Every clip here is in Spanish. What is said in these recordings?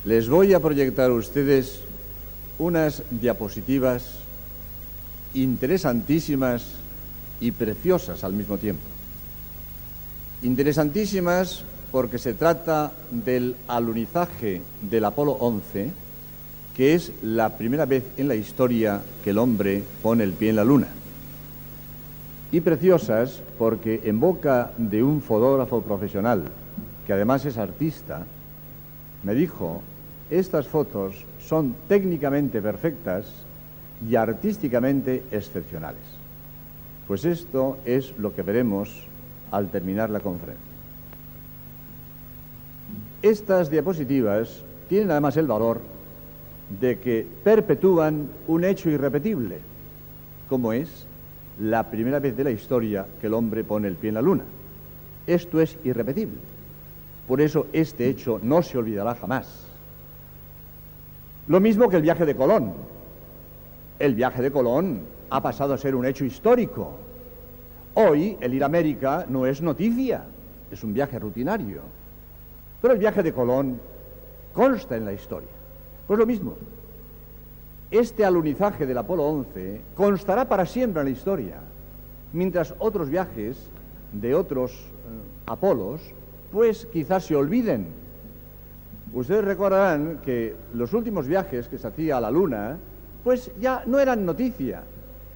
Les voy a proyectar a ustedes unas diapositivas interesantísimas y preciosas al mismo tiempo. Interesantísimas porque se trata del alunizaje del Apolo 11, que es la primera vez en la historia que el hombre pone el pie en la Luna. Y preciosas porque en boca de un fotógrafo profesional, que además es artista, me dijo: estas fotos son técnicamente perfectas y artísticamente excepcionales. Pues esto es lo que veremos al terminar la conferencia. Estas diapositivas tienen además el valor de que perpetúan un hecho irrepetible, como es la primera vez de la historia que el hombre pone el pie en la Luna. Esto es irrepetible. Por eso este hecho no se olvidará jamás. Lo mismo que el viaje de Colón. El viaje de Colón ha pasado a ser un hecho histórico. Hoy el ir a América no es noticia, es un viaje rutinario. Pero el viaje de Colón consta en la historia. Pues lo mismo. Este alunizaje del Apolo 11 constará para siempre en la historia, mientras otros viajes de otros Apolos, pues quizás se olviden. Ustedes recordarán que los últimos viajes que se hacía a la Luna, pues ya no eran noticia,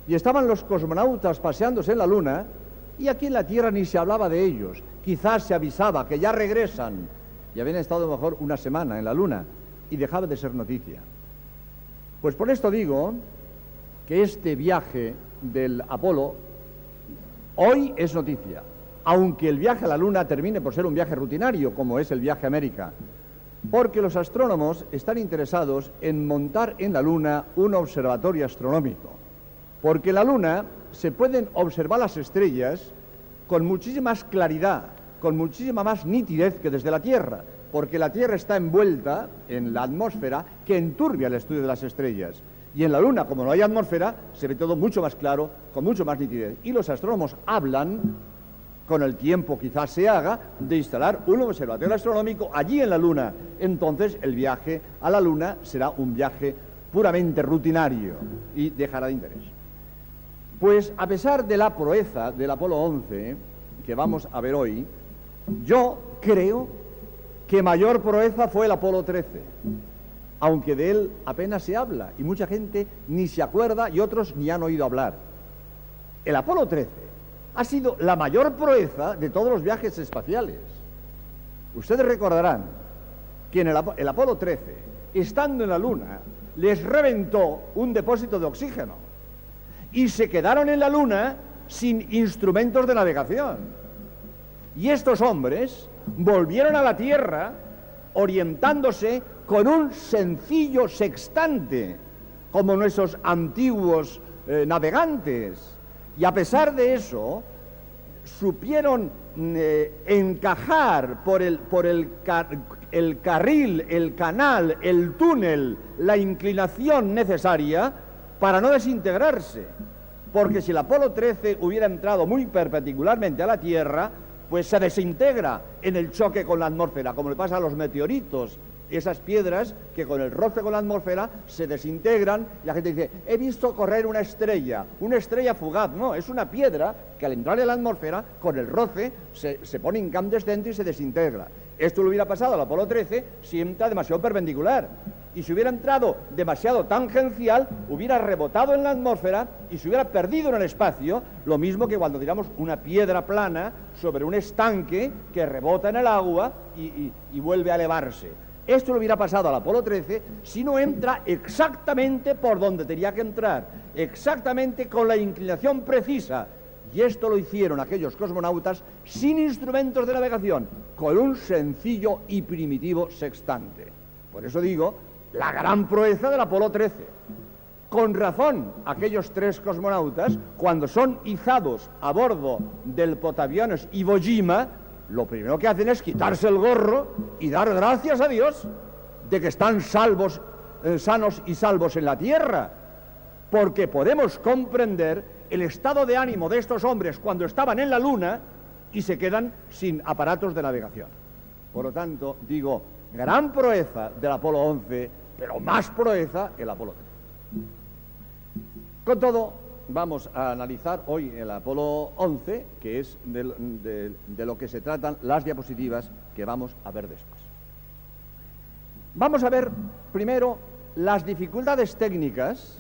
y estaban los cosmonautas paseándose en la Luna, y aquí en la Tierra ni se hablaba de ellos. Quizás se avisaba que ya regresan, y habían estado mejor una semana en la Luna, y dejaba de ser noticia. Pues por esto digo que este viaje del Apolo hoy es noticia, aunque el viaje a la Luna termine por ser un viaje rutinario, como es el viaje a América, porque los astrónomos están interesados en montar en la Luna un observatorio astronómico, porque en la Luna se pueden observar las estrellas con muchísima más claridad, con muchísima más nitidez que desde la Tierra, porque la Tierra está envuelta en la atmósfera que enturbia el estudio de las estrellas. Y en la Luna, como no hay atmósfera, se ve todo mucho más claro, con mucho más nitidez. Y los astrónomos hablan, con el tiempo quizás se haga, de instalar un observatorio astronómico allí en la Luna. Entonces el viaje a la Luna será un viaje puramente rutinario y dejará de interés. Pues a pesar de la proeza del Apolo 11, que vamos a ver hoy, yo creo que mayor proeza fue el Apolo 13, aunque de él apenas se habla y mucha gente ni se acuerda y otros ni han oído hablar. El Apolo 13 ha sido la mayor proeza de todos los viajes espaciales. Ustedes recordarán que en el Apolo 13, estando en la Luna, les reventó un depósito de oxígeno y se quedaron en la Luna sin instrumentos de navegación. Y estos hombres volvieron a la Tierra orientándose con un sencillo sextante, como nuestros antiguos navegantes. Y a pesar de eso, supieron encajar por el carril, el canal, el túnel, la inclinación necesaria para no desintegrarse. Porque si el Apolo 13 hubiera entrado muy perpendicularmente a la Tierra, pues se desintegra en el choque con la atmósfera, como le pasa a los meteoritos, esas piedras que con el roce con la atmósfera se desintegran, y la gente dice: he visto correr una estrella fugaz. No, es una piedra que al entrar en la atmósfera, con el roce, se pone incandescente y se desintegra. Esto le hubiera pasado al Apolo 13 si entra demasiado perpendicular. Y si hubiera entrado demasiado tangencial, hubiera rebotado en la atmósfera y se hubiera perdido en el espacio, lo mismo que cuando tiramos una piedra plana sobre un estanque que rebota en el agua y vuelve a elevarse. Esto le hubiera pasado al Apolo 13 si no entra exactamente por donde tenía que entrar, exactamente con la inclinación precisa. Y esto lo hicieron aquellos cosmonautas sin instrumentos de navegación, con un sencillo y primitivo sextante. Por eso digo, la gran proeza del Apolo 13. Con razón, aquellos tres cosmonautas, cuando son izados a bordo del portaaviones Iwo Jima, lo primero que hacen es quitarse el gorro y dar gracias a Dios de que están sanos y salvos en la Tierra, porque podemos comprender el estado de ánimo de estos hombres cuando estaban en la Luna y se quedan sin aparatos de navegación. Por lo tanto, digo, Gran proeza del Apolo 11, pero más proeza el Apolo 13. Con todo, vamos a analizar hoy el Apolo 11, que es de lo que se tratan las diapositivas que vamos a ver después. Vamos a ver primero las dificultades técnicas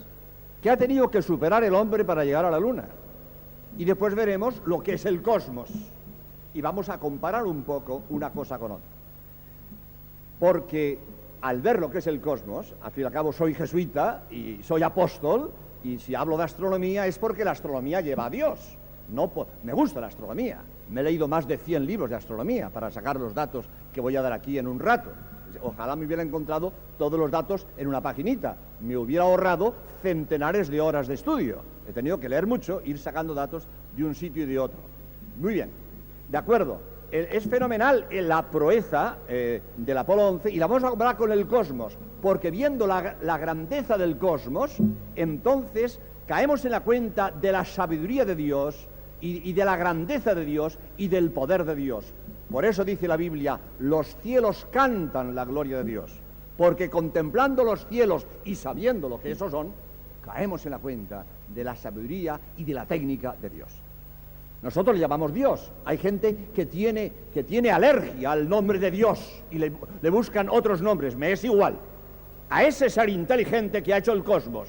que ha tenido que superar el hombre para llegar a la Luna. Y después veremos lo que es el cosmos. Y vamos a comparar un poco una cosa con otra. Porque al ver lo que es el cosmos, al fin y al cabo soy jesuita y soy apóstol, y si hablo de astronomía es porque la astronomía lleva a Dios. Me gusta la astronomía. Me he leído más de 100 libros de astronomía para sacar los datos que voy a dar aquí en un rato. Ojalá me hubiera encontrado todos los datos en una paginita. Me hubiera ahorrado centenares de horas de estudio. He tenido que leer mucho, ir sacando datos de un sitio y de otro. Muy bien, de acuerdo. Es fenomenal la proeza del Apolo 11 y la vamos a comparar con el cosmos, porque viendo la grandeza del cosmos, entonces caemos en la cuenta de la sabiduría de Dios y de la grandeza de Dios y del poder de Dios. Por eso dice la Biblia, los cielos cantan la gloria de Dios, porque contemplando los cielos y sabiendo lo que esos son, caemos en la cuenta de la sabiduría y de la técnica de Dios. Nosotros le llamamos Dios. Hay gente que tiene alergia al nombre de Dios y le buscan otros nombres. Me es igual. A ese ser inteligente que ha hecho el cosmos.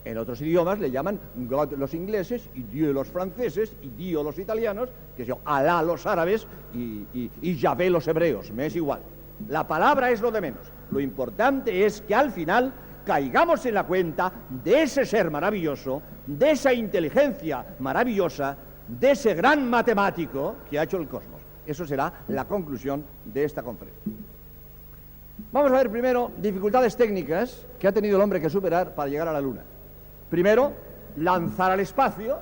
En otros idiomas le llaman God los ingleses y Dios los franceses y Dios los italianos, que es Alá los árabes y Yahvé los hebreos. Me es igual. La palabra es lo de menos. Lo importante es que al final caigamos en la cuenta de ese ser maravilloso, de esa inteligencia maravillosa, de ese gran matemático que ha hecho el cosmos. Eso será la conclusión de esta conferencia. Vamos a ver primero dificultades técnicas que ha tenido el hombre que superar para llegar a la Luna. Primero, lanzar al espacio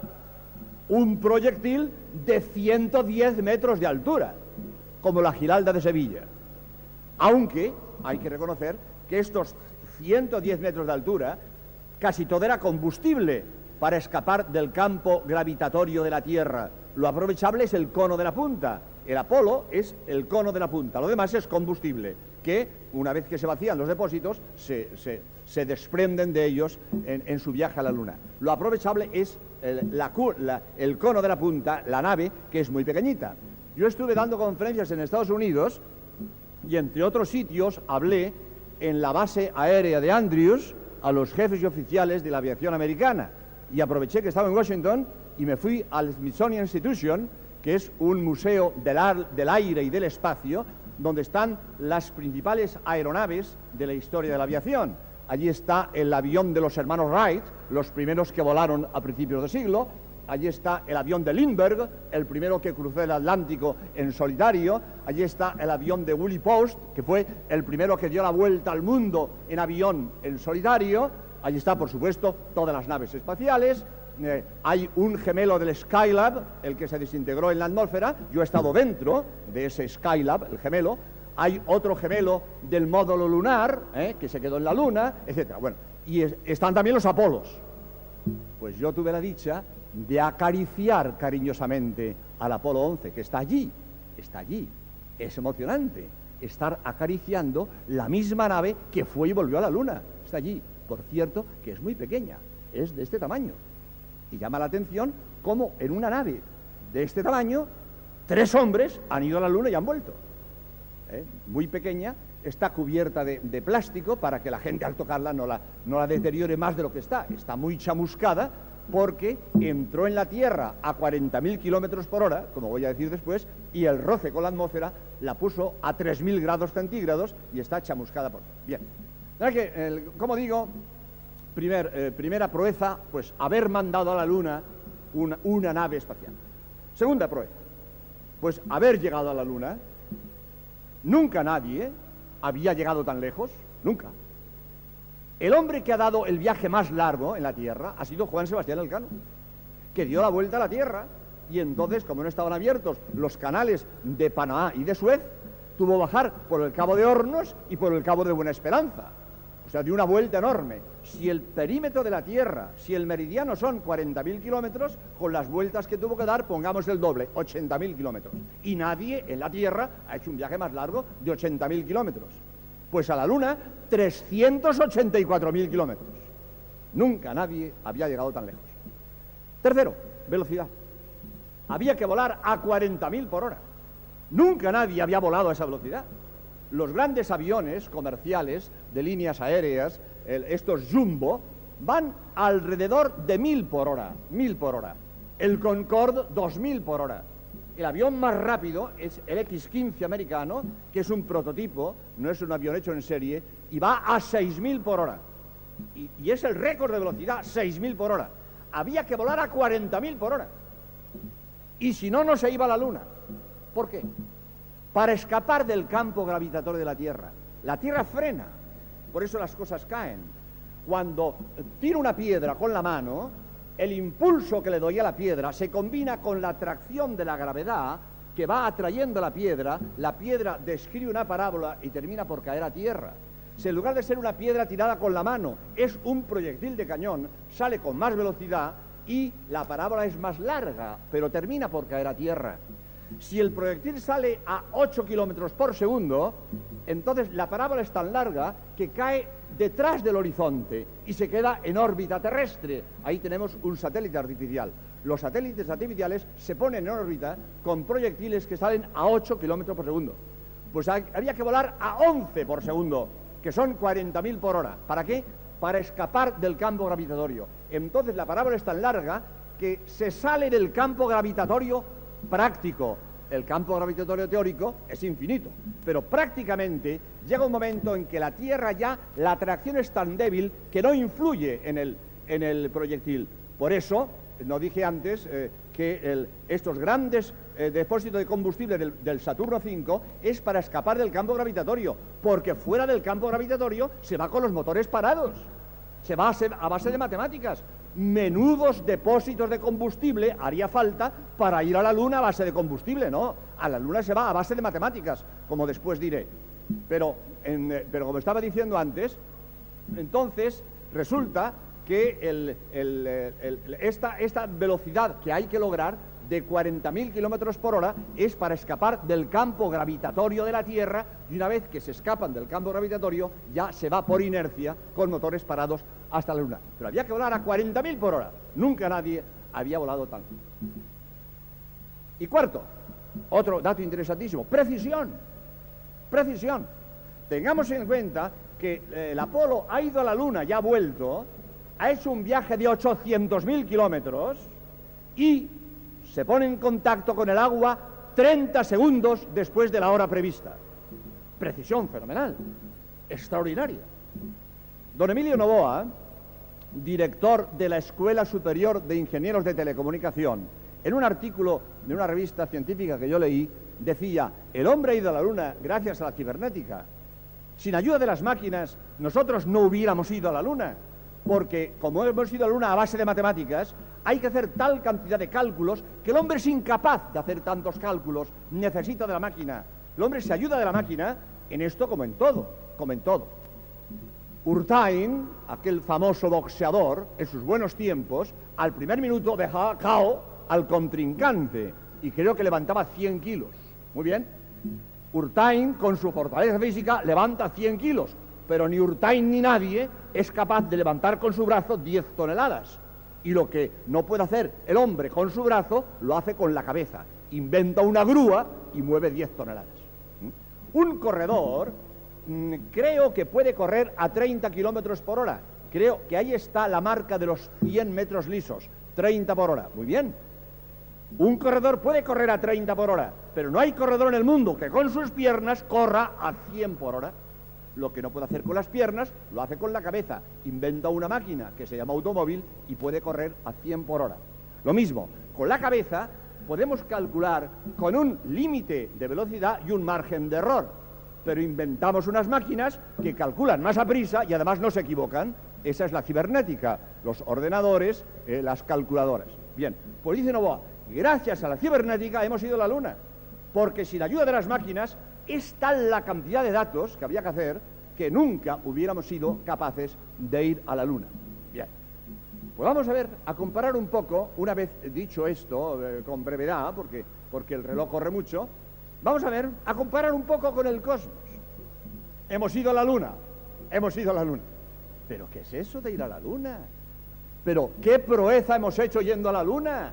un proyectil de 110 metros de altura, como la Giralda de Sevilla. Aunque hay que reconocer que estos 110 metros de altura, casi todo era combustible para escapar del campo gravitatorio de la Tierra. Lo aprovechable es el cono de la punta. El Apolo es el cono de la punta. Lo demás es combustible, que una vez que se vacían los depósitos, se desprenden de ellos en su viaje a la Luna. Lo aprovechable es el cono de la punta, la nave, que es muy pequeñita. Yo estuve dando conferencias en Estados Unidos y entre otros sitios hablé en la base aérea de Andrews a los jefes y oficiales de la aviación americana. Y aproveché que estaba en Washington y me fui al Smithsonian Institution, que es un museo del aire y del espacio, donde están las principales aeronaves de la historia de la aviación. Allí está el avión de los hermanos Wright, los primeros que volaron a principios de siglo. Allí está el avión de Lindbergh, el primero que cruzó el Atlántico en solitario. Allí está el avión de Willie Post, que fue el primero que dio la vuelta al mundo en avión en solitario. Allí está, por supuesto, todas las naves espaciales. Hay un gemelo del Skylab, el que se desintegró en la atmósfera. Yo he estado dentro de ese Skylab, el gemelo. Hay otro gemelo del módulo lunar, que se quedó en la Luna, etc. Bueno, y están también los Apolos. Pues yo tuve la dicha de acariciar cariñosamente al Apolo 11, que está allí. Está allí. Es emocionante estar acariciando la misma nave que fue y volvió a la Luna. Está allí. Por cierto, que es muy pequeña, es de este tamaño. Y llama la atención cómo en una nave de este tamaño, 3 hombres han ido a la Luna y han vuelto. Muy pequeña, está cubierta de plástico para que la gente al tocarla no la deteriore más de lo que está. Está muy chamuscada porque entró en la Tierra a 40.000 kilómetros por hora, como voy a decir después, y el roce con la atmósfera la puso a 3.000 grados centígrados y está chamuscada por... Bien. Como digo, primera proeza, pues haber mandado a la Luna una nave espacial. Segunda proeza, pues haber llegado a la Luna. Nunca nadie había llegado tan lejos, nunca. El hombre que ha dado el viaje más largo en la Tierra ha sido Juan Sebastián Elcano, que dio la vuelta a la Tierra, y entonces, como no estaban abiertos los canales de Panamá y de Suez, tuvo que bajar por el Cabo de Hornos y por el Cabo de Buena Esperanza. o sea, de una vuelta enorme. Si el perímetro de la Tierra, si el meridiano son 40.000 kilómetros, con las vueltas que tuvo que dar, pongamos el doble, 80.000 kilómetros. Y nadie en la Tierra ha hecho un viaje más largo de 80.000 kilómetros. Pues a la Luna, 384.000 kilómetros. Nunca nadie había llegado tan lejos. Tercero, velocidad. Había que volar a 40.000 por hora. Nunca nadie había volado a esa velocidad. Los grandes aviones comerciales de líneas aéreas, estos Jumbo, van alrededor de 1.000 por hora, 1.000 por hora. El Concorde, 2.000 por hora. El avión más rápido es el X-15 americano, que es un prototipo, no es un avión hecho en serie, y va a 6.000 por hora. Y es el récord de velocidad, 6.000 por hora. Había que volar a 40.000 por hora. Y si no, no se iba a la Luna. ¿Por qué? Para escapar del campo gravitatorio de la Tierra. La Tierra frena, por eso las cosas caen. Cuando tiro una piedra con la mano, el impulso que le doy a la piedra se combina con la atracción de la gravedad que va atrayendo la piedra describe una parábola y termina por caer a tierra. Si en lugar de ser una piedra tirada con la mano es un proyectil de cañón, sale con más velocidad y la parábola es más larga, pero termina por caer a tierra. Si el proyectil sale a 8 kilómetros por segundo, entonces la parábola es tan larga que cae detrás del horizonte y se queda en órbita terrestre. Ahí tenemos un satélite artificial. Los satélites artificiales se ponen en órbita con proyectiles que salen a 8 kilómetros por segundo. Pues había que volar a 11 por segundo, que son 40.000 por hora. ¿Para qué? Para escapar del campo gravitatorio. Entonces la parábola es tan larga que se sale del campo gravitatorio práctico. El campo gravitatorio teórico es infinito, pero prácticamente llega un momento en que la Tierra ya, la atracción es tan débil que no influye en el proyectil. Por eso, no dije antes que estos grandes depósitos de combustible del Saturno V es para escapar del campo gravitatorio, porque fuera del campo gravitatorio se va con los motores parados, se va a base de matemáticas. Menudos depósitos de combustible haría falta para ir a la Luna a base de combustible, ¿no? A la Luna se va a base de matemáticas, como después diré. Pero como estaba diciendo antes, entonces resulta que esta velocidad que hay que lograr de 40.000 kilómetros por hora es para escapar del campo gravitatorio de la Tierra, y una vez que se escapan del campo gravitatorio ya se va por inercia con motores parados hasta la Luna. Pero había que volar a 40.000 por hora. Nunca nadie había volado tanto. Y cuarto, otro dato interesantísimo, precisión. Precisión. Tengamos en cuenta que el Apolo ha ido a la Luna y ha vuelto, ha hecho un viaje de 800.000 kilómetros y se pone en contacto con el agua 30 segundos después de la hora prevista. Precisión fenomenal, extraordinaria. Don Emilio Novoa, director de la Escuela Superior de Ingenieros de Telecomunicación, en un artículo de una revista científica que yo leí, decía: el hombre ha ido a la Luna gracias a la cibernética. Sin ayuda de las máquinas, nosotros no hubiéramos ido a la Luna, porque como hemos ido a la Luna a base de matemáticas, hay que hacer tal cantidad de cálculos que el hombre es incapaz de hacer tantos cálculos, necesita de la máquina. El hombre se ayuda de la máquina en esto como en todo, como en todo. Urtain, aquel famoso boxeador, en sus buenos tiempos, al primer minuto dejaba KO al contrincante y creo que levantaba 100 kilos. Muy bien. Urtain, con su fortaleza física, levanta 100 kilos, pero ni Urtain ni nadie es capaz de levantar con su brazo 10 toneladas. Y lo que no puede hacer el hombre con su brazo, lo hace con la cabeza. Inventa una grúa y mueve 10 toneladas. Un corredor, creo que puede correr a 30 kilómetros por hora. Creo que ahí está la marca de los 100 metros lisos, 30 por hora. Muy bien. Un corredor puede correr a 30 por hora, pero no hay corredor en el mundo que con sus piernas corra a 100 por hora. Lo que no puede hacer con las piernas, lo hace con la cabeza. Inventa una máquina que se llama automóvil y puede correr a 100 por hora. Lo mismo, con la cabeza podemos calcular con un límite de velocidad y un margen de error, pero inventamos unas máquinas que calculan más a prisa y además no se equivocan. Esa es la cibernética, los ordenadores, las calculadoras. Bien, pues dice Novoa, gracias a la cibernética hemos ido a la Luna, porque sin ayuda de las máquinas es tal la cantidad de datos que había que hacer que nunca hubiéramos sido capaces de ir a la Luna. Bien, pues vamos a ver, a comparar un poco, una vez dicho esto, con brevedad, porque el reloj corre mucho, vamos a ver, a comparar un poco con el cosmos. Hemos ido a la Luna, hemos ido a la Luna. ¿Pero qué es eso de ir a la Luna? ¿Pero qué proeza hemos hecho yendo a la Luna?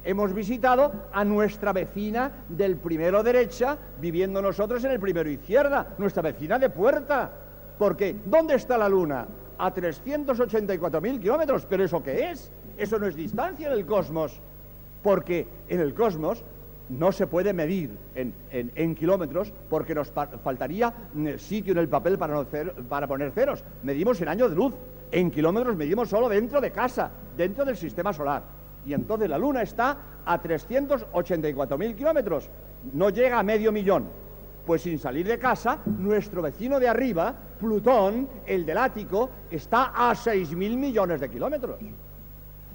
Hemos visitado a nuestra vecina del primero derecha, viviendo nosotros en el primero izquierda, nuestra vecina de puerta. Porque, ¿dónde está la Luna? A 384.000 kilómetros. ¿Pero eso qué es? Eso no es distancia en el cosmos. Porque en el cosmos no se puede medir en kilómetros, porque nos faltaría sitio en el papel para poner ceros. Medimos en años de luz. En kilómetros medimos solo dentro de casa, dentro del sistema solar. Y entonces la Luna está a 384.000 kilómetros. No llega a 500.000. Pues sin salir de casa, nuestro vecino de arriba, Plutón, el del ático, está a 6.000 millones de kilómetros.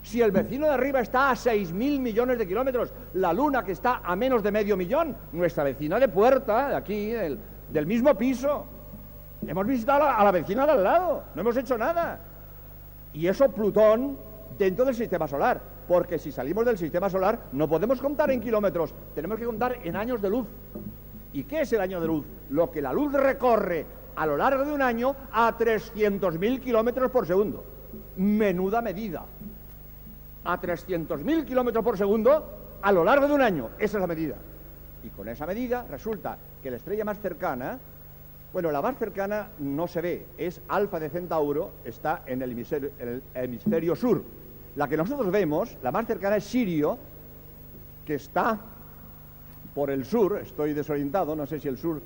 Si el vecino de arriba está a 6.000 millones de kilómetros, la Luna, que está a menos de 500.000, nuestra vecina de puerta, de aquí, del mismo piso, hemos visitado a la vecina de al lado, no hemos hecho nada. Y eso Plutón dentro del sistema solar, porque si salimos del sistema solar no podemos contar en kilómetros, tenemos que contar en años de luz. ¿Y qué es el año de luz? Lo que la luz recorre a lo largo de un año a 300.000 kilómetros por segundo. Menuda medida. A 300.000 kilómetros por segundo a lo largo de un año. Esa es la medida. Y con esa medida resulta que la estrella más cercana, bueno, la más cercana no se ve, es Alfa de Centauro, está en el hemisferio sur. La que nosotros vemos, la más cercana es Sirio, que está por el sur, estoy desorientado, no sé si el sur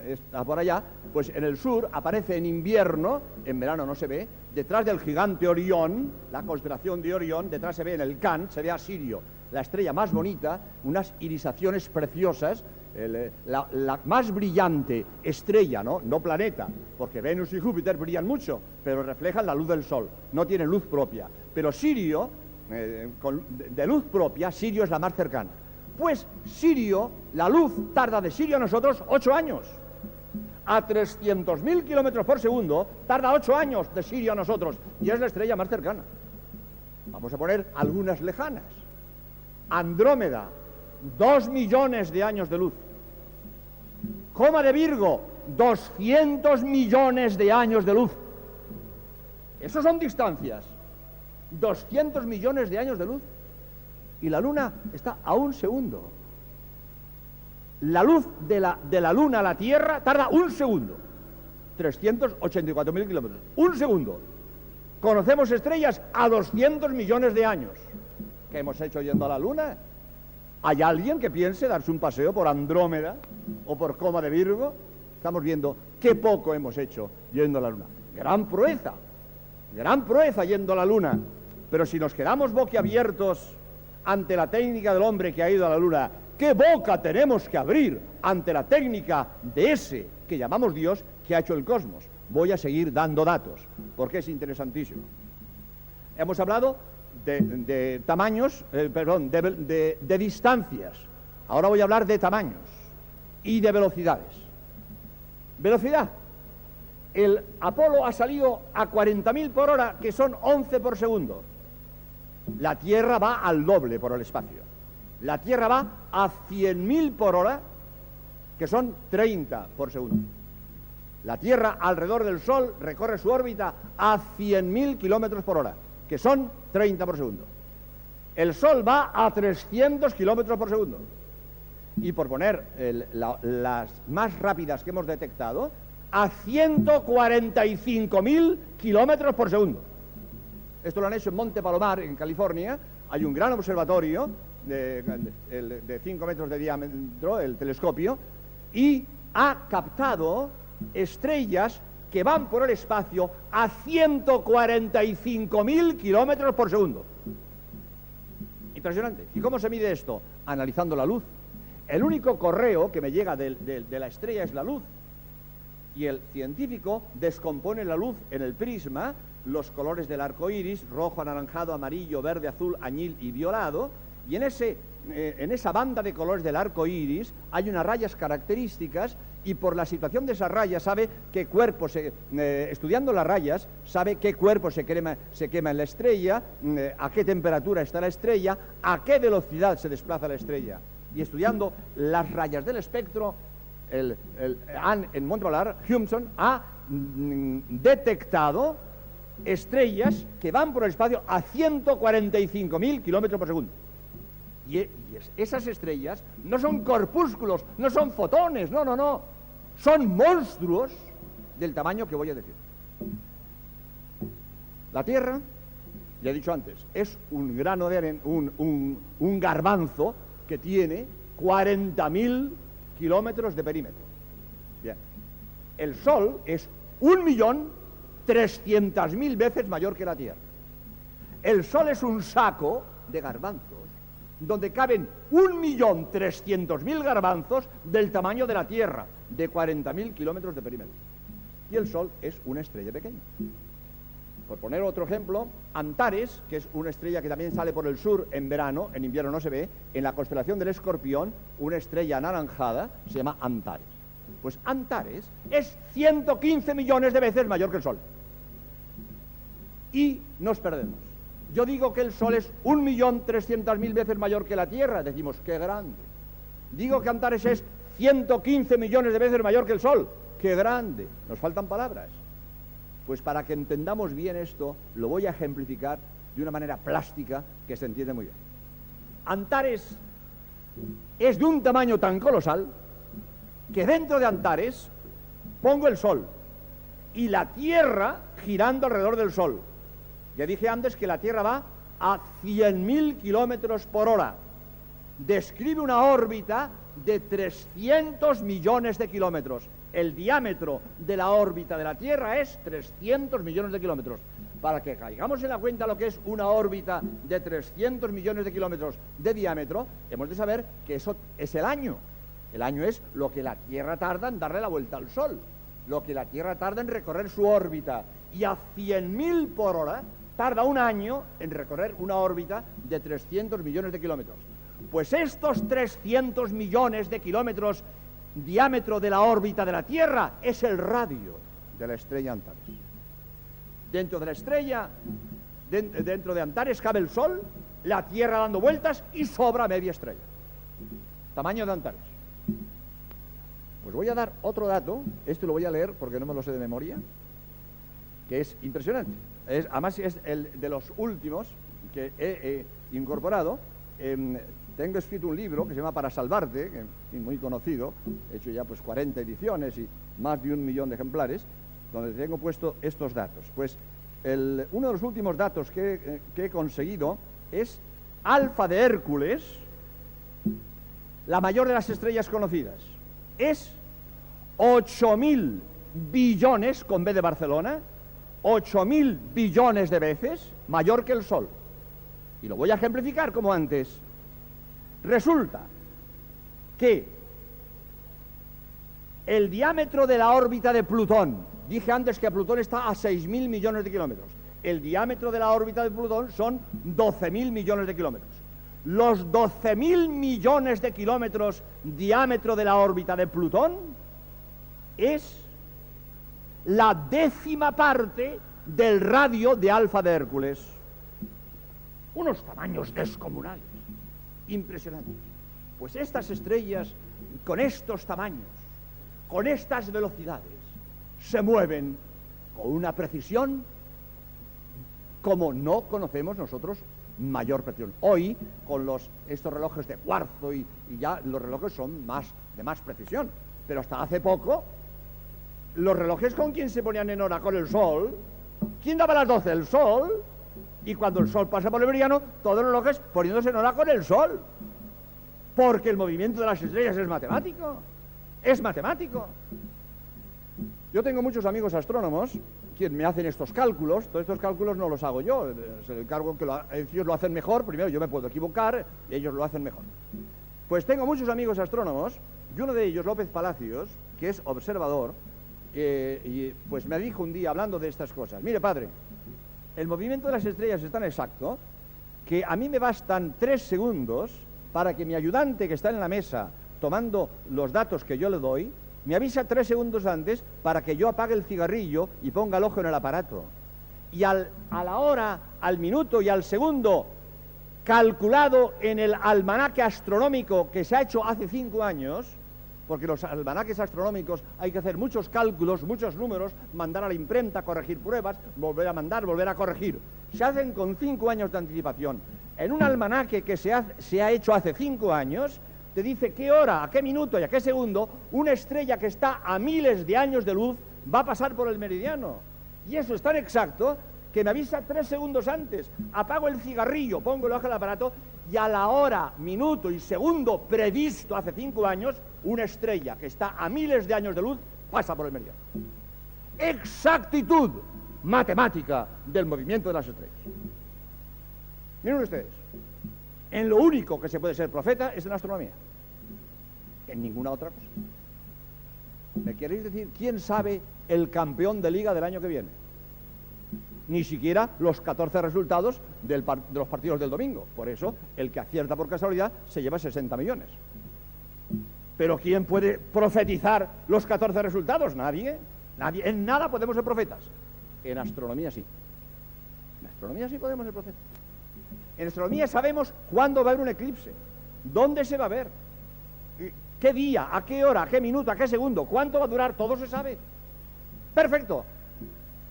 está por allá, pues en el sur aparece en invierno, en verano no se ve, detrás del gigante Orión, la constelación de Orión, detrás se ve en el Can, se ve a Sirio, la estrella más bonita, unas irisaciones preciosas, la más brillante estrella, no planeta, porque Venus y Júpiter brillan mucho, pero reflejan la luz del Sol, no tienen luz propia. Pero Sirio, de luz propia, Sirio es la más cercana. Pues Sirio, la luz tarda de Sirio a nosotros 8 años. A 300.000 kilómetros por segundo tarda 8 años de Sirio a nosotros, y es la estrella más cercana. Vamos a poner algunas lejanas. Andrómeda, 2 millones de años de luz. Coma de Virgo, 200 millones de años de luz. Esos son distancias. 200 millones de años de luz. Y la Luna está a 1 segundo. La luz de la Luna a la Tierra tarda 1 segundo. 384.000 kilómetros. 1 segundo. Conocemos estrellas a 200 millones de años. ¿Qué hemos hecho yendo a la Luna? ¿Hay alguien que piense darse un paseo por Andrómeda o por Coma de Virgo? Estamos viendo qué poco hemos hecho yendo a la Luna. Gran proeza yendo a la Luna. Pero si nos quedamos boquiabiertos ante la técnica del hombre que ha ido a la Luna, ¿qué boca tenemos que abrir ante la técnica de ese que llamamos Dios, que ha hecho el cosmos? Voy a seguir dando datos, porque es interesantísimo. Hemos hablado de tamaños, de distancias. Ahora voy a hablar de tamaños y de velocidades. Velocidad. El Apolo ha salido a 40.000 por hora, que son 11 por segundo. La Tierra va al doble por el espacio. La Tierra va a 100.000 por hora, que son 30 por segundo. La Tierra alrededor del Sol recorre su órbita a 100.000 kilómetros por hora, que son 30 por segundo. El Sol va a 300 kilómetros por segundo. Y por poner las más rápidas que hemos detectado, a 145.000 kilómetros por segundo. Esto lo han hecho en Monte Palomar, en California. Hay un gran observatorio de 5 metros de diámetro, el telescopio, y ha captado estrellas que van por el espacio a 145.000 kilómetros por segundo. Impresionante. ¿Y cómo se mide esto? Analizando la luz. El único correo que me llega de la estrella es la luz. Y el científico descompone la luz en el prisma, los colores del arco iris, rojo, anaranjado, amarillo, verde, azul, añil y violado, y en esa banda de colores del arco iris hay unas rayas características, y por la situación de esas rayas sabe qué cuerpo, estudiando las rayas, sabe qué cuerpo se quema en la estrella, a qué temperatura está la estrella, a qué velocidad se desplaza la estrella. Y estudiando las rayas del espectro, en Montreal, Humason ha detectado estrellas que van por el espacio a 145.000 kilómetros por segundo. Y esas estrellas no son corpúsculos, no son fotones, no. Son monstruos del tamaño que voy a decir. La Tierra, ya he dicho antes, es un grano de arena, un garbanzo que tiene 40.000 kilómetros de perímetro. Bien. El Sol es 1.300.000 veces mayor que la Tierra. El Sol es un saco de garbanzos donde caben 1.300.000 garbanzos del tamaño de la Tierra, de 40.000 kilómetros de perímetro. Y el Sol es una estrella pequeña. Por poner otro ejemplo, Antares, que es una estrella que también sale por el sur en verano, en invierno no se ve, en la constelación del Escorpión, una estrella anaranjada, se llama Antares. Pues Antares es 115 millones de veces mayor que el Sol. Y nos perdemos. Yo digo que el Sol es 1.300.000 veces mayor que la Tierra, decimos, ¡qué grande! Digo que Antares es 115 millones de veces mayor que el Sol, ¡qué grande! Nos faltan palabras. Pues para que entendamos bien esto, lo voy a ejemplificar de una manera plástica que se entiende muy bien. Antares es de un tamaño tan colosal que dentro de Antares pongo el Sol y la Tierra girando alrededor del Sol. Ya dije antes que la Tierra va a 100.000 kilómetros por hora. Describe una órbita de 300 millones de kilómetros. El diámetro de la órbita de la Tierra es 300 millones de kilómetros. Para que caigamos en la cuenta lo que es una órbita de 300 millones de kilómetros de diámetro, hemos de saber que eso es el año. El año es lo que la Tierra tarda en darle la vuelta al Sol, lo que la Tierra tarda en recorrer su órbita. Y a 100.000 por hora tarda un año en recorrer una órbita de 300 millones de kilómetros. Pues estos 300 millones de kilómetros diámetro de la órbita de la Tierra es el radio de la estrella Antares. Dentro de la estrella, dentro de Antares cabe el Sol, la Tierra dando vueltas y sobra media estrella. Tamaño de Antares. Pues voy a dar otro dato, este lo voy a leer porque no me lo sé de memoria, que es impresionante. Además es el de los últimos que he incorporado. Tengo escrito un libro que se llama Para Salvarte, que es muy conocido, he hecho ya pues 40 ediciones y más de 1 millón de ejemplares, donde tengo puesto estos datos. Pues uno de los últimos datos que he conseguido es Alfa de Hércules, la mayor de las estrellas conocidas. Es 8.000 billones, con B de Barcelona, 8.000 billones de veces mayor que el Sol. Y lo voy a ejemplificar como antes. Resulta que el diámetro de la órbita de Plutón, dije antes que Plutón está a 6.000 millones de kilómetros, el diámetro de la órbita de Plutón son 12.000 millones de kilómetros. Los 12.000 millones de kilómetros diámetro de la órbita de Plutón es la 10ª parte del radio de Alfa de Hércules. Unos tamaños descomunales, impresionantes. Pues estas estrellas, con estos tamaños, con estas velocidades, se mueven con una precisión como no conocemos nosotros mayor precisión. Hoy, con estos relojes de cuarzo y ya los relojes son de más precisión, pero hasta hace poco los relojes, ¿con quién se ponían en hora? Con el Sol. ¿Quién daba las 12? El Sol. Y cuando el Sol pasa por el meridiano, todos los relojes poniéndose en hora con el Sol, porque el movimiento de las estrellas es matemático. Es matemático. Yo tengo muchos amigos astrónomos que me hacen estos cálculos. Todos estos cálculos no los hago yo, se les encargo que ellos lo hacen mejor. Primero, yo me puedo equivocar, ellos lo hacen mejor. Pues tengo muchos amigos astrónomos, y uno de ellos, López Palacios, que es observador, y pues me dijo un día, hablando de estas cosas: mire, padre, el movimiento de las estrellas es tan exacto que a mí me bastan 3 segundos para que mi ayudante, que está en la mesa tomando los datos que yo le doy, me avisa 3 segundos antes para que yo apague el cigarrillo y ponga el ojo en el aparato. Y a la hora, al minuto y al segundo, calculado en el almanaque astronómico que se ha hecho hace 5 años, porque los almanaques astronómicos hay que hacer muchos cálculos, muchos números, mandar a la imprenta, corregir pruebas, volver a mandar, volver a corregir. Se hacen con 5 años de anticipación. En un almanaque que se ha hecho hace 5 años, te dice qué hora, a qué minuto y a qué segundo una estrella que está a miles de años de luz va a pasar por el meridiano. Y eso es tan exacto que me avisa 3 segundos antes. Apago el cigarrillo, pongo el ojo al aparato y a la hora, minuto y segundo previsto hace 5 años, una estrella que está a miles de años de luz pasa por el meridiano. Exactitud matemática del movimiento de las estrellas. Miren ustedes, en lo único que se puede ser profeta es en astronomía, en ninguna otra cosa. ¿Me queréis decir quién sabe el campeón de liga del año que viene? Ni siquiera los 14 resultados de los partidos del domingo. Por eso, el que acierta por casualidad se lleva 60 millones. ¿Pero quién puede profetizar los 14 resultados? Nadie. Nadie. En nada podemos ser profetas. En astronomía sí. En astronomía sí podemos ser profetas. En astronomía sabemos cuándo va a haber un eclipse, dónde se va a ver, qué día, a qué hora, a qué minuto, a qué segundo, cuánto va a durar, todo se sabe. Perfecto.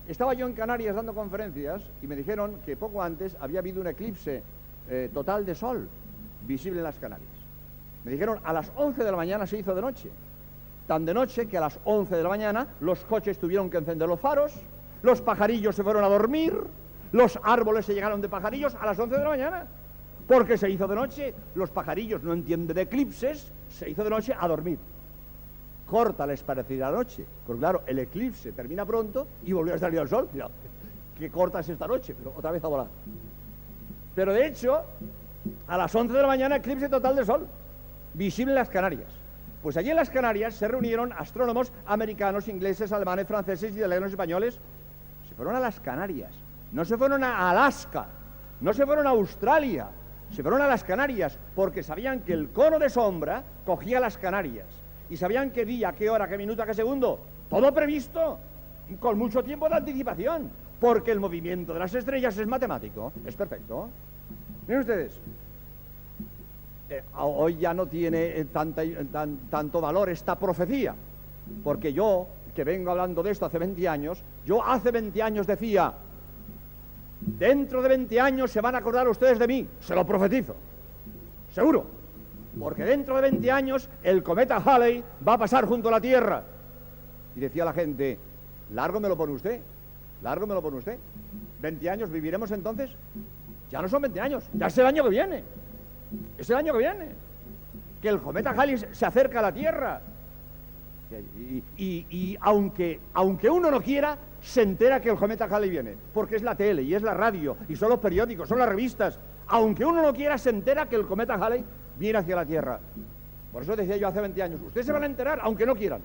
Estaba yo en Canarias dando conferencias y me dijeron que poco antes había habido un eclipse total de sol visible en las Canarias. Me dijeron a las 11 de la mañana se hizo de noche. Tan de noche que a las 11 de la mañana los coches tuvieron que encender los faros, los pajarillos se fueron a dormir, los árboles se llegaron de pajarillos a las 11 de la mañana. Porque se hizo de noche, los pajarillos no entienden de eclipses, se hizo de noche a dormir. Corta les parecerá la noche, porque claro, el eclipse termina pronto y volvió a salir el sol. Mira, qué corta es esta noche, pero otra vez a volar. Pero de hecho, a las 11 de la mañana, eclipse total de sol, visible en las Canarias. Pues allí en las Canarias se reunieron astrónomos americanos, ingleses, alemanes, franceses y italianos españoles. Se fueron a las Canarias, no se fueron a Alaska, no se fueron a Australia, se fueron a las Canarias, porque sabían que el cono de sombra cogía las Canarias. Y sabían qué día, qué hora, qué minuto, qué segundo. Todo previsto, con mucho tiempo de anticipación, porque el movimiento de las estrellas es matemático, es perfecto. Miren ustedes, hoy ya no tiene tanto valor esta profecía, porque yo, que vengo hablando de esto hace 20 años, yo hace 20 años decía, dentro de 20 años se van a acordar ustedes de mí, se lo profetizo, seguro. Porque dentro de 20 años el cometa Halley va a pasar junto a la Tierra. Y decía la gente, largo me lo pone usted, largo me lo pone usted. 20 años, ¿viviremos entonces? Ya no son 20 años, ya es el año que viene. Es el año que viene. Que el cometa Halley se acerca a la Tierra. Y aunque uno no quiera, se entera que el cometa Halley viene. Porque es la tele, y es la radio, y son los periódicos, son las revistas. Aunque uno no quiera, se entera que el cometa Halley viene hacia la Tierra. Por eso decía yo hace 20 años, ustedes se van a enterar, aunque no quieran.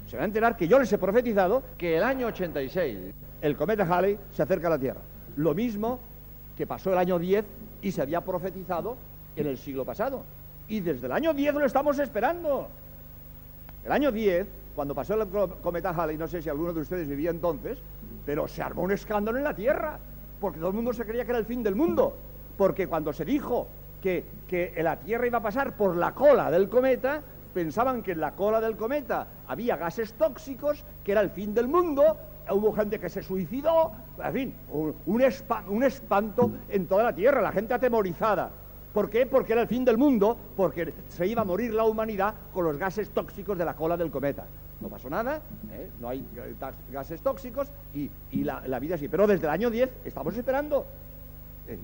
Se van a enterar que yo les he profetizado que el año 86 el cometa Halley se acerca a la Tierra. Lo mismo que pasó el año 10 y se había profetizado en el siglo pasado. Y desde el año 10 lo estamos esperando. El año 10, cuando pasó el cometa Halley, no sé si alguno de ustedes vivía entonces, pero se armó un escándalo en la Tierra, porque todo el mundo se creía que era el fin del mundo. Porque cuando se dijo que la Tierra iba a pasar por la cola del cometa, pensaban que en la cola del cometa había gases tóxicos, que era el fin del mundo, hubo gente que se suicidó, en fin, un espanto en toda la Tierra, la gente atemorizada. ¿Por qué? Porque era el fin del mundo, porque se iba a morir la humanidad con los gases tóxicos de la cola del cometa. No pasó nada, no hay gases tóxicos y la vida sí. Pero desde el año 10 estamos esperando,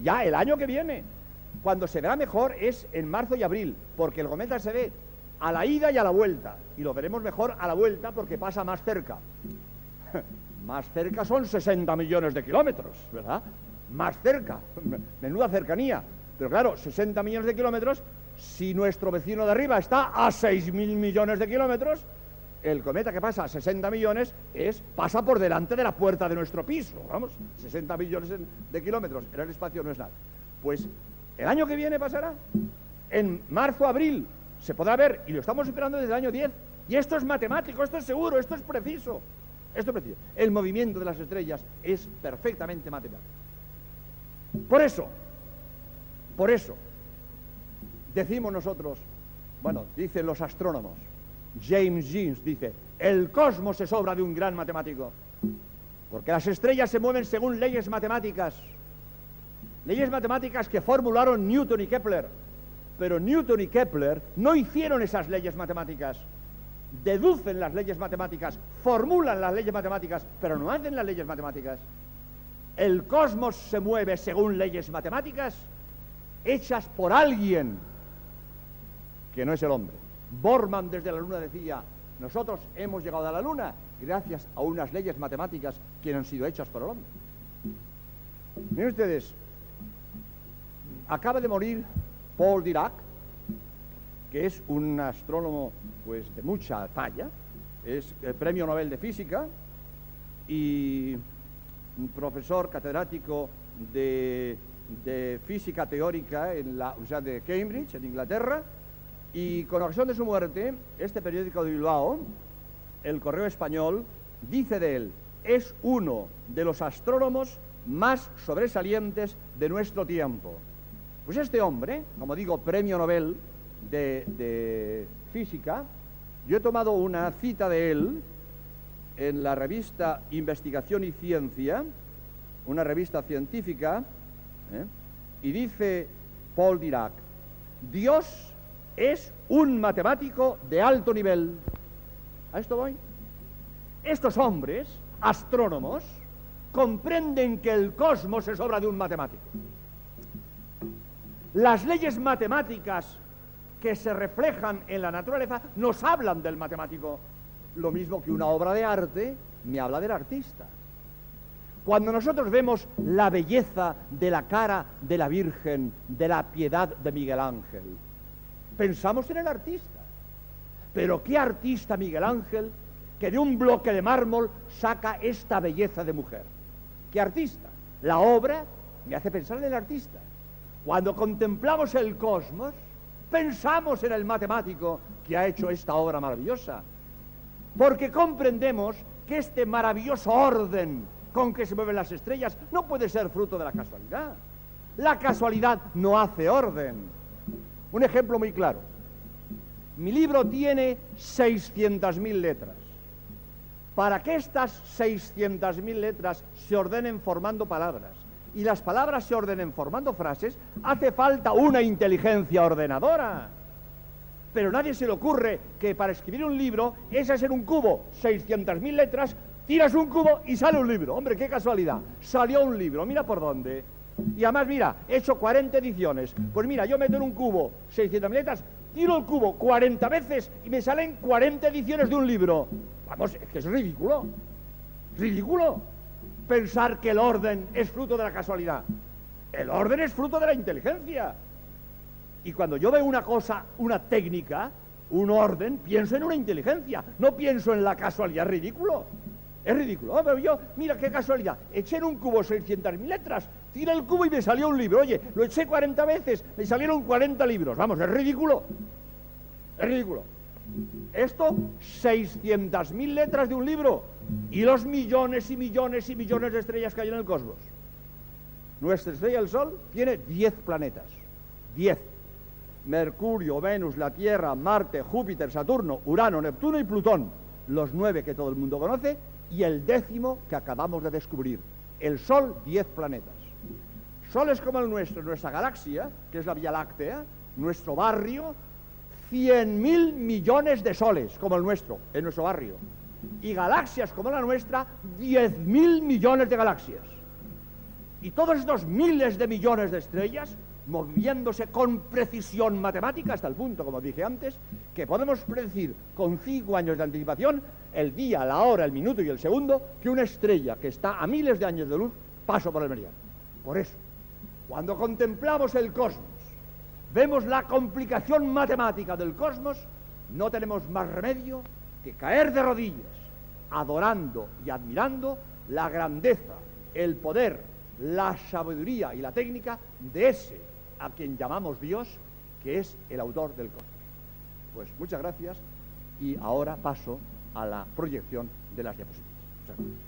ya el año que viene. Cuando se verá mejor es en marzo y abril, porque el cometa se ve a la ida y a la vuelta, y lo veremos mejor a la vuelta porque pasa más cerca. Más cerca son 60 millones de kilómetros, ¿verdad? Más cerca, menuda cercanía. Pero claro, 60 millones de kilómetros, si nuestro vecino de arriba está a 6.000 millones de kilómetros, el cometa que pasa a 60 millones pasa por delante de la puerta de nuestro piso, vamos, 60 millones de kilómetros, en el espacio no es nada. Pues el año que viene pasará, en marzo, abril, se podrá ver, y lo estamos esperando desde el año 10, Y esto es matemático, esto es seguro, esto es preciso. Esto es preciso. El movimiento de las estrellas es perfectamente matemático. Por eso, decimos nosotros, bueno, dicen los astrónomos, James Jeans dice, el cosmos es obra de un gran matemático, porque las estrellas se mueven según leyes matemáticas que formularon Newton y Kepler, pero Newton y Kepler no hicieron esas leyes matemáticas, deducen las leyes matemáticas, formulan las leyes matemáticas, pero no hacen las leyes matemáticas. El cosmos se mueve según leyes matemáticas hechas por alguien que no es el hombre. Bormann desde la Luna decía, nosotros hemos llegado a la Luna gracias a unas leyes matemáticas que han sido hechas por el hombre. Miren ustedes, acaba de morir Paul Dirac, que es un astrónomo pues de mucha talla, es premio Nobel de Física y un profesor catedrático de física teórica en la Universidad de Cambridge, en Inglaterra, y con ocasión de su muerte, este periódico de Bilbao, El Correo Español, dice de él, es uno de los astrónomos más sobresalientes de nuestro tiempo. Pues este hombre, como digo, premio Nobel de Física, yo he tomado una cita de él en la revista Investigación y Ciencia, una revista científica, y dice Paul Dirac, Dios es un matemático de alto nivel. ¿A esto voy? Estos hombres, astrónomos, comprenden que el cosmos es obra de un matemático. Las leyes matemáticas que se reflejan en la naturaleza nos hablan del matemático, lo mismo que una obra de arte me habla del artista. Cuando nosotros vemos la belleza de la cara de la Virgen, de la Piedad de Miguel Ángel, pensamos en el artista. Pero ¿qué artista Miguel Ángel que de un bloque de mármol saca esta belleza de mujer? ¿Qué artista? La obra me hace pensar en el artista. Cuando contemplamos el cosmos, pensamos en el matemático que ha hecho esta obra maravillosa, porque comprendemos que este maravilloso orden con que se mueven las estrellas no puede ser fruto de la casualidad. La casualidad no hace orden. Un ejemplo muy claro. Mi libro tiene 600.000 letras. Para que estas 600.000 letras se ordenen formando palabras y las palabras se ordenen formando frases, hace falta una inteligencia ordenadora. Pero a nadie se le ocurre que para escribir un libro es hacer un cubo, 600.000 letras, tiras un cubo y sale un libro. Hombre, qué casualidad, salió un libro, mira por dónde. Y además, mira, he hecho 40 ediciones. Pues mira, yo meto en un cubo 600.000 letras, tiro el cubo 40 veces y me salen 40 ediciones de un libro. Vamos, es que es ridículo. Ridículo pensar que el orden es fruto de la casualidad. El orden es fruto de la inteligencia. Y cuando yo veo una cosa, una técnica, un orden, pienso en una inteligencia, no pienso en la casualidad. Es ridículo. Es ridículo. Oh, pero yo, mira qué casualidad, eché en un cubo 600.000 letras, tiré el cubo y me salió un libro. Oye, lo eché 40 veces, me salieron 40 libros. Vamos, es ridículo. Es ridículo. Esto, 600.000 letras de un libro y los millones y millones y millones de estrellas que hay en el cosmos. Nuestra estrella, el Sol, tiene 10 planetas. 10. Mercurio, Venus, la Tierra, Marte, Júpiter, Saturno, Urano, Neptuno y Plutón. Los 9 que todo el mundo conoce y el 10º que acabamos de descubrir. El Sol, 10 planetas. Soles como el nuestro, nuestra galaxia, que es la Vía Láctea, nuestro barrio, 100.000 millones de soles como el nuestro, en nuestro barrio. Y galaxias como la nuestra, 10.000 millones de galaxias. Y todos estos miles de millones de estrellas moviéndose con precisión matemática hasta el punto, como dije antes, que podemos predecir con 5 años de anticipación el día, la hora, el minuto y el segundo que una estrella que está a miles de años de luz pasa por el meridiano. Por eso, cuando contemplamos el cosmos, vemos la complicación matemática del cosmos, no tenemos más remedio que caer de rodillas, adorando y admirando la grandeza, el poder, la sabiduría y la técnica de ese a quien llamamos Dios, que es el autor del cosmos. Pues muchas gracias Y ahora paso a la proyección de las diapositivas. Muchas gracias.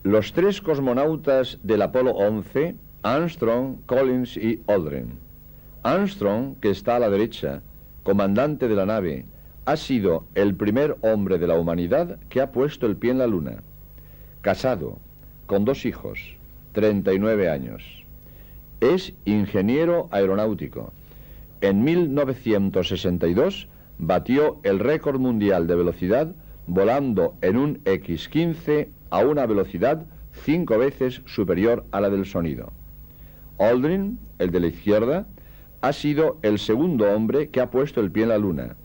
Los tres cosmonautas del Apolo 11, Armstrong, Collins y Aldrin. Armstrong, que está a la derecha, comandante de la nave, ha sido el primer hombre de la humanidad que ha puesto el pie en la Luna. Casado, con 2 hijos, 39 años. Es ingeniero aeronáutico. En 1962 batió el récord mundial de velocidad volando en un X-15 a una velocidad 5 veces superior a la del sonido. Aldrin, el de la izquierda, ha sido el segundo hombre que ha puesto el pie en la Luna.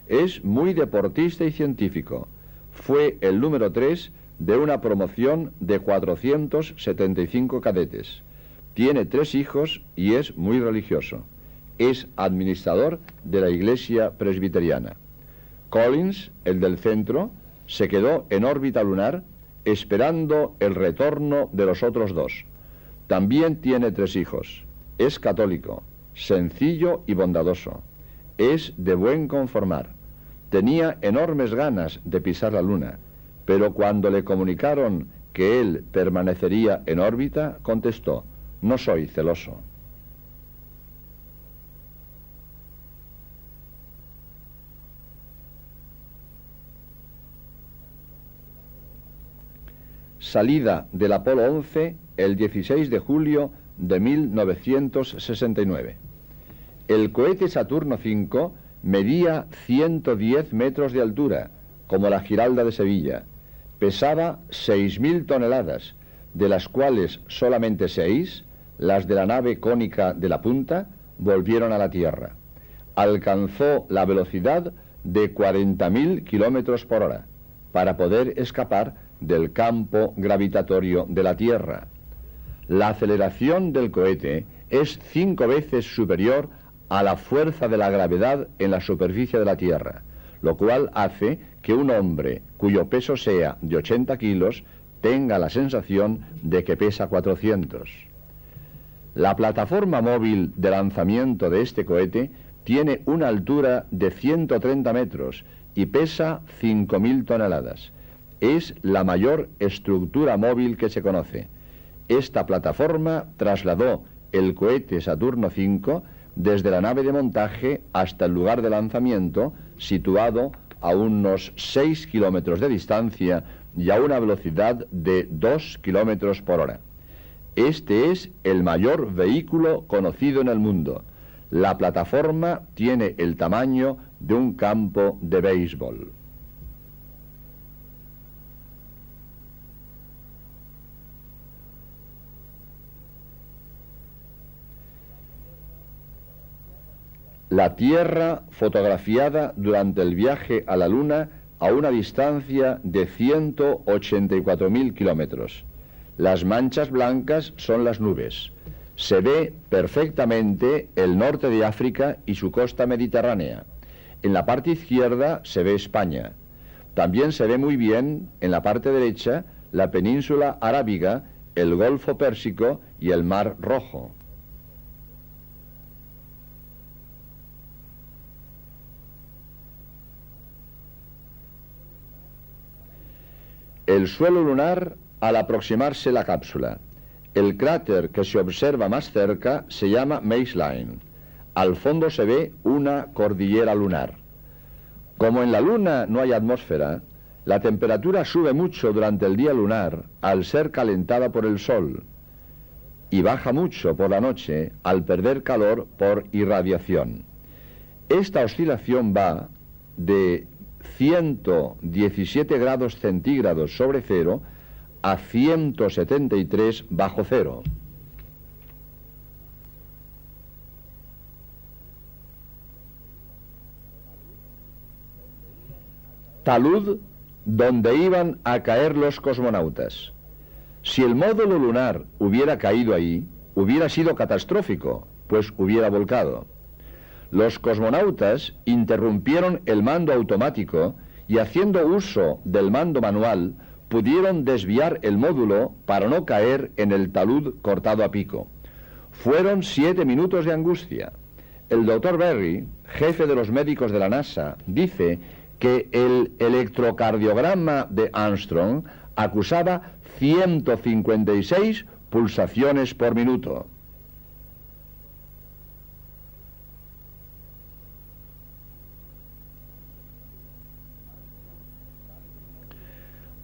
Es muy deportista y científico. Fue el número 3 de una promoción de 475 cadetes. Tiene 3 hijos y es muy religioso. Es administrador de la Iglesia Presbiteriana. Collins, el del centro, se quedó en órbita lunar esperando el retorno de los otros 2. También tiene 3 hijos. Es católico, sencillo y bondadoso. Es de buen conformar. Tenía enormes ganas de pisar la Luna, pero cuando le comunicaron que él permanecería en órbita, contestó: no soy celoso. Salida del Apolo 11 el 16 de julio de 1969. El cohete Saturno V medía 110 metros de altura, como la Giralda de Sevilla. Pesaba 6.000 toneladas, de las cuales solamente 6, las de la nave cónica de la punta, volvieron a la Tierra. Alcanzó la velocidad de 40.000 kilómetros por hora, para poder escapar del campo gravitatorio de la Tierra. La aceleración del cohete es 5 veces superior a la fuerza de la gravedad en la superficie de la Tierra, lo cual hace que un hombre cuyo peso sea de 80 kilos tenga la sensación de que pesa 400. La plataforma móvil de lanzamiento de este cohete tiene una altura de 130 metros y pesa 5.000 toneladas. Es la mayor estructura móvil que se conoce. Esta plataforma trasladó el cohete Saturno V desde la nave de montaje hasta el lugar de lanzamiento, situado a unos 6 kilómetros de distancia y a una velocidad de 2 kilómetros por hora. Este es el mayor vehículo conocido en el mundo. La plataforma tiene el tamaño de un campo de béisbol. La Tierra fotografiada durante el viaje a la Luna a una distancia de 184.000 kilómetros. Las manchas blancas son las nubes. Se ve perfectamente el norte de África y su costa mediterránea. En la parte izquierda se ve España. También se ve muy bien, en la parte derecha, la península arábiga, el Golfo Pérsico y el Mar Rojo. El suelo lunar al aproximarse la cápsula. El cráter que se observa más cerca se llama Maestlin. Al fondo se ve una cordillera lunar. Como en la Luna no hay atmósfera, la temperatura sube mucho durante el día lunar al ser calentada por el Sol y baja mucho por la noche al perder calor por irradiación. Esta oscilación va de 117 grados centígrados sobre cero a 173 bajo cero. Talud, donde iban a caer los cosmonautas. Si el módulo lunar hubiera caído ahí, hubiera sido catastrófico, pues hubiera volcado. Los cosmonautas interrumpieron el mando automático y, haciendo uso del mando manual, pudieron desviar el módulo para no caer en el talud cortado a pico. Fueron 7 minutos de angustia. El Dr. Berry, jefe de los médicos de la NASA, dice que el electrocardiograma de Armstrong acusaba 156 pulsaciones por minuto.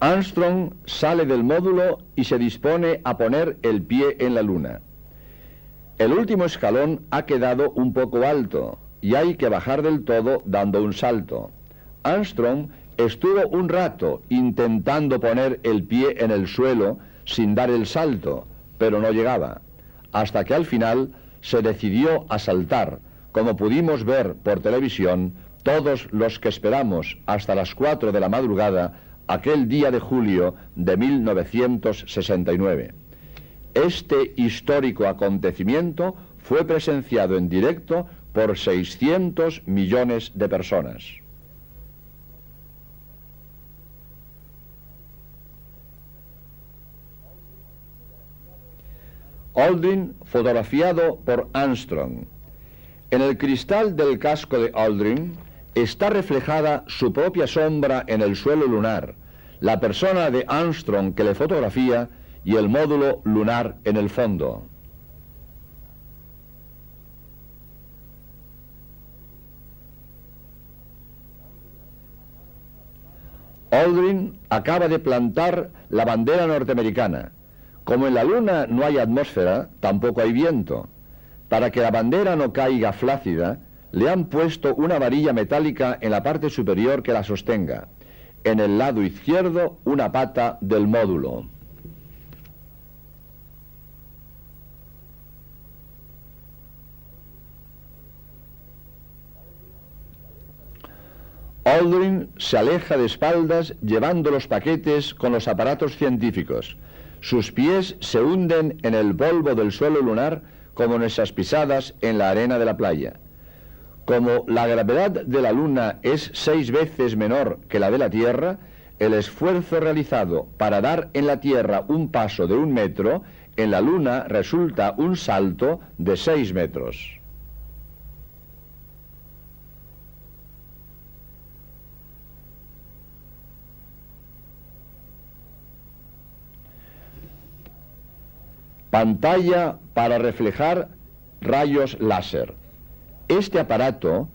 Armstrong sale del módulo y se dispone a poner el pie en la Luna. El último escalón ha quedado un poco alto y hay que bajar del todo dando un salto. Armstrong estuvo un rato intentando poner el pie en el suelo sin dar el salto, pero no llegaba, hasta que al final se decidió a saltar, como pudimos ver por televisión todos los que esperamos hasta las 4 de la madrugada aquel día de julio de 1969. Este histórico acontecimiento fue presenciado en directo por 600 millones de personas. Aldrin, fotografiado por Armstrong. En el cristal del casco de Aldrin está reflejada su propia sombra en el suelo lunar, la persona de Armstrong que le fotografía y el módulo lunar en el fondo. Aldrin acaba de plantar la bandera norteamericana. Como en la Luna no hay atmósfera, tampoco hay viento. Para que la bandera no caiga flácida, le han puesto una varilla metálica en la parte superior que la sostenga. En el lado izquierdo, una pata del módulo. Aldrin se aleja de espaldas llevando los paquetes con los aparatos científicos. Sus pies se hunden en el polvo del suelo lunar como nuestras pisadas en la arena de la playa. Como la gravedad de la Luna es 6 veces menor que la de la Tierra, el esfuerzo realizado para dar en la Tierra un paso de 1 metro, en la Luna resulta un salto de 6 metros. Pantalla para reflejar rayos láser. Este aparato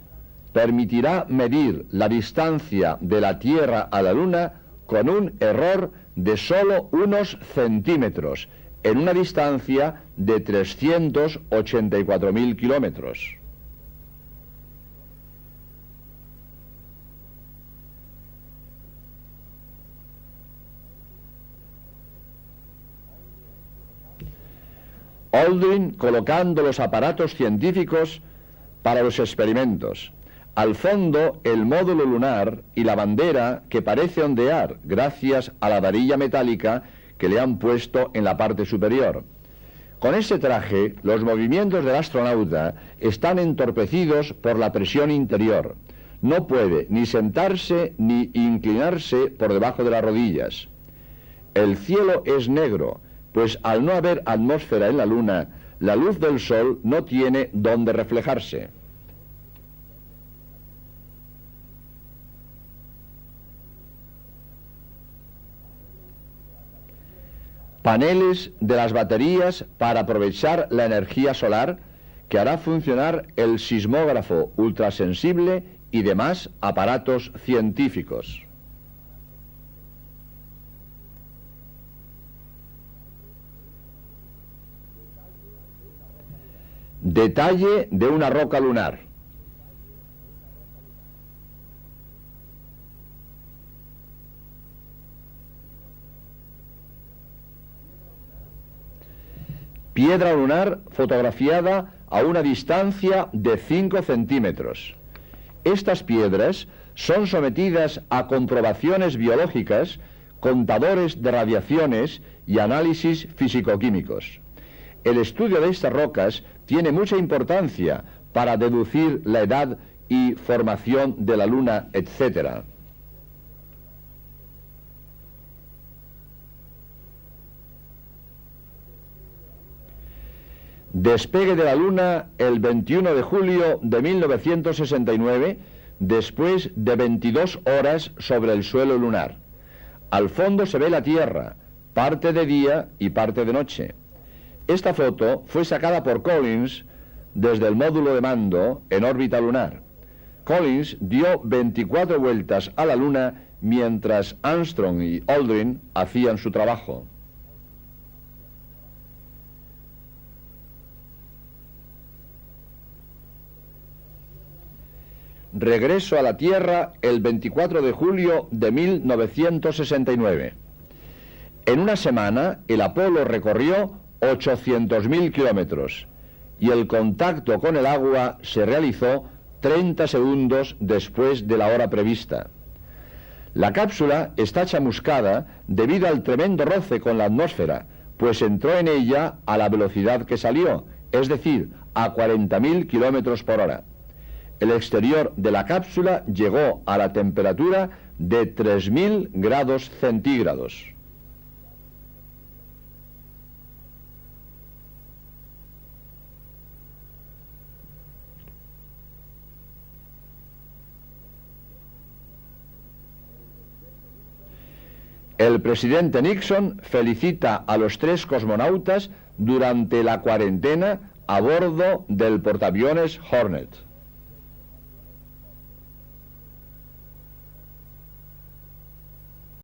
permitirá medir la distancia de la Tierra a la Luna con un error de solo unos centímetros, en una distancia de 384.000 kilómetros. Aldrin colocando los aparatos científicos para los experimentos. Al fondo, el módulo lunar y la bandera que parece ondear gracias a la varilla metálica que le han puesto en la parte superior. Con ese traje, los movimientos del astronauta están entorpecidos por la presión interior. No puede ni sentarse ni inclinarse por debajo de las rodillas. El cielo es negro, pues al no haber atmósfera en la Luna, la luz del Sol no tiene dónde reflejarse. Paneles de las baterías para aprovechar la energía solar que hará funcionar el sismógrafo ultrasensible y demás aparatos científicos. Detalle de una roca lunar. piedra lunar fotografiada a una distancia de 5 centímetros. Estas piedras son sometidas a comprobaciones biológicas, contadores de radiaciones y análisis físico-químicos. El estudio de estas rocas tiene mucha importancia para deducir la edad y formación de la Luna, etc. Despegue de la Luna el 21 de julio de 1969, después de 22 horas sobre el suelo lunar. Al fondo se ve la Tierra, parte de día y parte de noche. Esta foto fue sacada por Collins desde el módulo de mando en órbita lunar. Collins dio 24 vueltas a la Luna mientras Armstrong y Aldrin hacían su trabajo. Regreso a la Tierra el 24 de julio de 1969. En una semana, el Apolo recorrió 800.000 kilómetros y el contacto con el agua se realizó 30 segundos después de la hora prevista. La cápsula está chamuscada debido al tremendo roce con la atmósfera, pues entró en ella a la velocidad que salió, es decir, a 40.000 kilómetros por hora. El exterior de la cápsula llegó a la temperatura de 3.000 grados centígrados. El presidente Nixon felicita a los 3 cosmonautas durante la cuarentena a bordo del portaaviones Hornet.